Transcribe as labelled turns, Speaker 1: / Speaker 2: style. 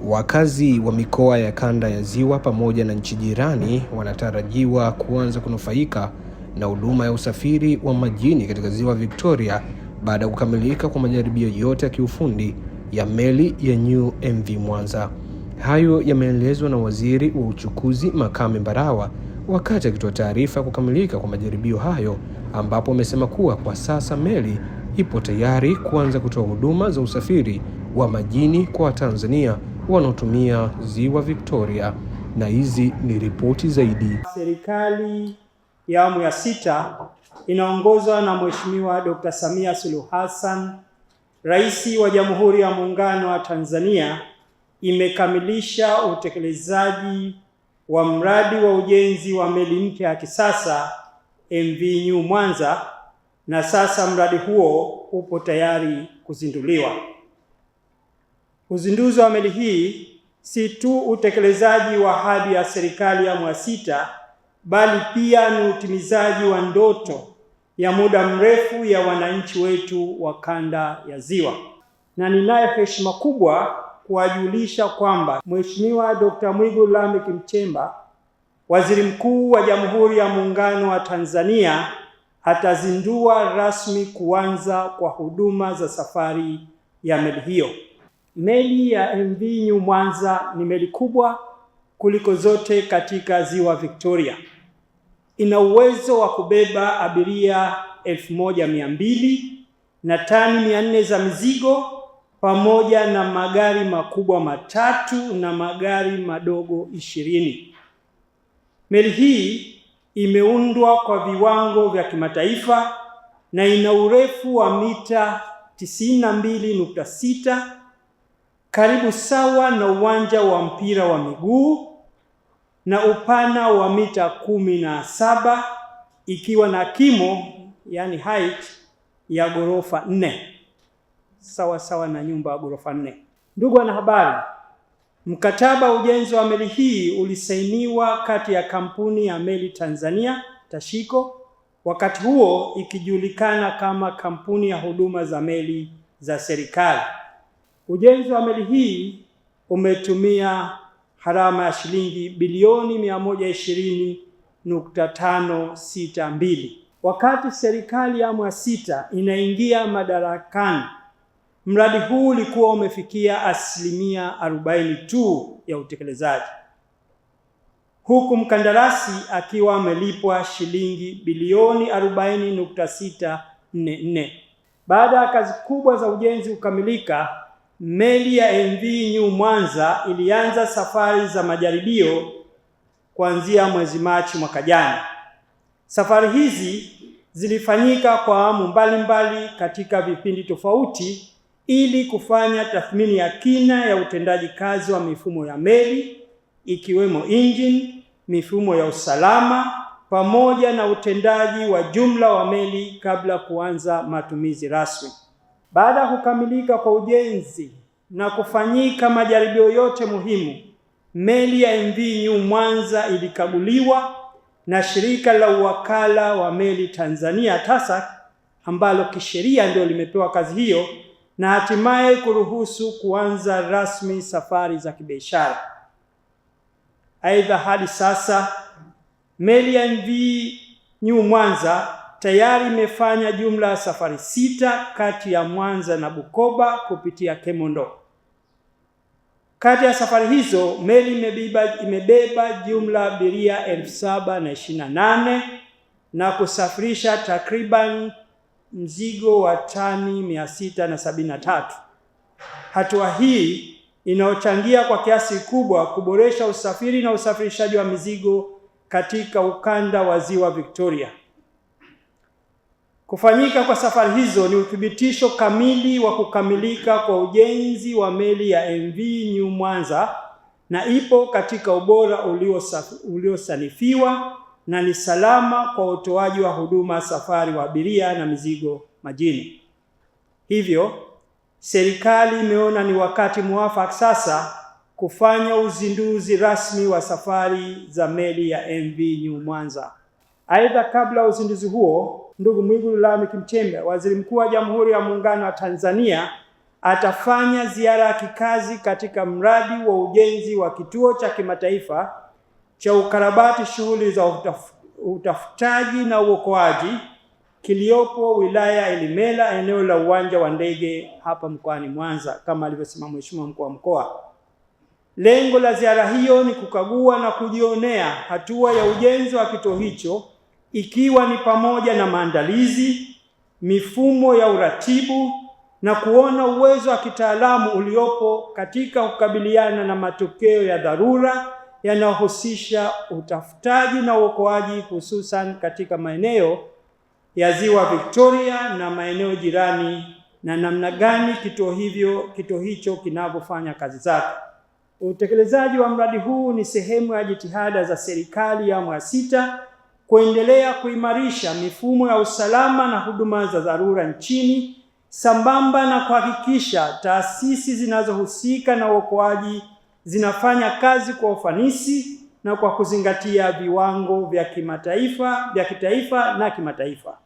Speaker 1: Wakazi wa mikoa ya kanda ya Ziwa pamoja na nchi jirani wanatarajiwa kuanza kunufaika na huduma ya usafiri wa majini katika Ziwa Victoria baada ya kukamilika kwa majaribio yote ya kiufundi ya meli ya New MV Mwanza. Hayo yameelezwa na Waziri wa Uchukuzi Makame Mbarawa wakati akitoa taarifa ya kukamilika kwa majaribio hayo, ambapo amesema kuwa kwa sasa meli ipo tayari kuanza kutoa huduma za usafiri wa majini kwa Watanzania wanaotumia Ziwa Victoria. Na hizi ni ripoti zaidi.
Speaker 2: Serikali ya awamu ya 6 inaongozwa na Mheshimiwa Dr. Samia Suluhu Hassan, Rais wa Jamhuri ya Muungano wa Tanzania, imekamilisha utekelezaji wa mradi wa ujenzi wa meli mpya ya kisasa MV New Mwanza, na sasa mradi huo upo tayari kuzinduliwa. Uzinduzi wa meli hii si tu utekelezaji wa ahadi ya serikali ya awamu ya 6, bali pia ni utimizaji wa ndoto ya muda mrefu ya wananchi wetu wa kanda ya Ziwa. Na ninayo heshima kubwa kuwajulisha kwamba Mheshimiwa Dr. Mwigulu Lameck Nchemba, Waziri Mkuu wa Jamhuri ya Muungano wa Tanzania, atazindua rasmi kuanza kwa huduma za safari ya meli hiyo. Meli ya MV New Mwanza ni meli kubwa kuliko zote katika Ziwa Victoria. Ina uwezo wa kubeba abiria 1200 na tani 400 za mizigo, pamoja na magari makubwa 3 na magari madogo 20. Meli hii imeundwa kwa viwango vya kimataifa na ina urefu wa mita 92.6, karibu sawa na uwanja wa mpira wa miguu, na upana wa mita 17, ikiwa na kimo yani height ya ghorofa 4, sawa na nyumba ya ghorofa 4. Ndugu wanahabari, mkataba wa ujenzi wa meli hii ulisainiwa kati ya kampuni ya meli Tanzania Tashiko, wakati huo ikijulikana kama kampuni ya huduma za meli za serikali. Ujenzi wa meli hii umetumia gharama ya shilingi bilioni 120.562. Wakati serikali ya awamu ya 6 inaingia madarakani, mradi huu ulikuwa umefikia 40% tu ya utekelezaji, huku mkandarasi akiwa amelipwa shilingi bilioni 40.644. Baada ya kazi kubwa za ujenzi kukamilika, meli ya MV New Mwanza ilianza safari za majaribio kuanzia mwezi Machi mwaka jana. Safari hizi zilifanyika kwa awamu mbalimbali katika vipindi tofauti ili kufanya tathmini ya kina ya utendaji kazi wa mifumo ya meli, ikiwemo engine, mifumo ya usalama, pamoja na utendaji wa jumla wa meli kabla kuanza matumizi rasmi. Baada ya kukamilika kwa ujenzi na kufanyika majaribio yote muhimu, meli ya MV New Mwanza ilikaguliwa na shirika la uwakala wa meli Tanzania TASAC, ambalo kisheria ndio limepewa kazi hiyo, na hatimaye kuruhusu kuanza rasmi safari za kibiashara. Aidha, hadi sasa meli ya MV New Mwanza tayari imefanya jumla ya safari 6 kati ya Mwanza na Bukoba kupitia Kemondo. Kati ya safari hizo, meli imebeba jumla abiria 728 na kusafirisha takriban mzigo wa tani 673. Hatua hii inaochangia kwa kiasi kikubwa kuboresha usafiri na usafirishaji wa mizigo katika ukanda wa Ziwa Victoria. Kufanyika kwa safari hizo ni uthibitisho kamili wa kukamilika kwa ujenzi wa meli ya MV New Mwanza, na ipo katika ubora uliosanifiwa na ni salama kwa utoaji wa huduma safari wa abiria na mizigo majini. Hivyo, serikali imeona ni wakati muafaka sasa kufanya uzinduzi rasmi wa safari za meli ya MV New Mwanza. Aidha, kabla ya uzinduzi huo, ndugu Mwigulu Lameck Nchemba, Waziri Mkuu wa Jamhuri ya Muungano wa Tanzania, atafanya ziara ya kikazi katika mradi wa ujenzi wa kituo cha kimataifa cha ukarabati shughuli za utafutaji na uokoaji kiliopo wilaya ya Ilemela, eneo la uwanja wa ndege hapa mkoani Mwanza, kama alivyosema Mheshimiwa Mkuu wa Mkoa. Lengo la ziara hiyo ni kukagua na kujionea hatua ya ujenzi wa kituo hicho, ikiwa ni pamoja na maandalizi, mifumo ya uratibu na kuona uwezo wa kitaalamu uliopo katika kukabiliana na matokeo ya dharura yanayohusisha utafutaji na uokoaji, hususan katika maeneo ya Ziwa Victoria na maeneo jirani, na namna gani kituo hicho kinavyofanya kazi zake. Utekelezaji wa mradi huu ni sehemu ya jitihada za serikali ya awamu ya 6 kuendelea kuimarisha mifumo ya usalama na huduma za dharura nchini, sambamba na kuhakikisha taasisi zinazohusika na uokoaji zinafanya kazi kwa ufanisi na kwa kuzingatia viwango vya kitaifa na kimataifa.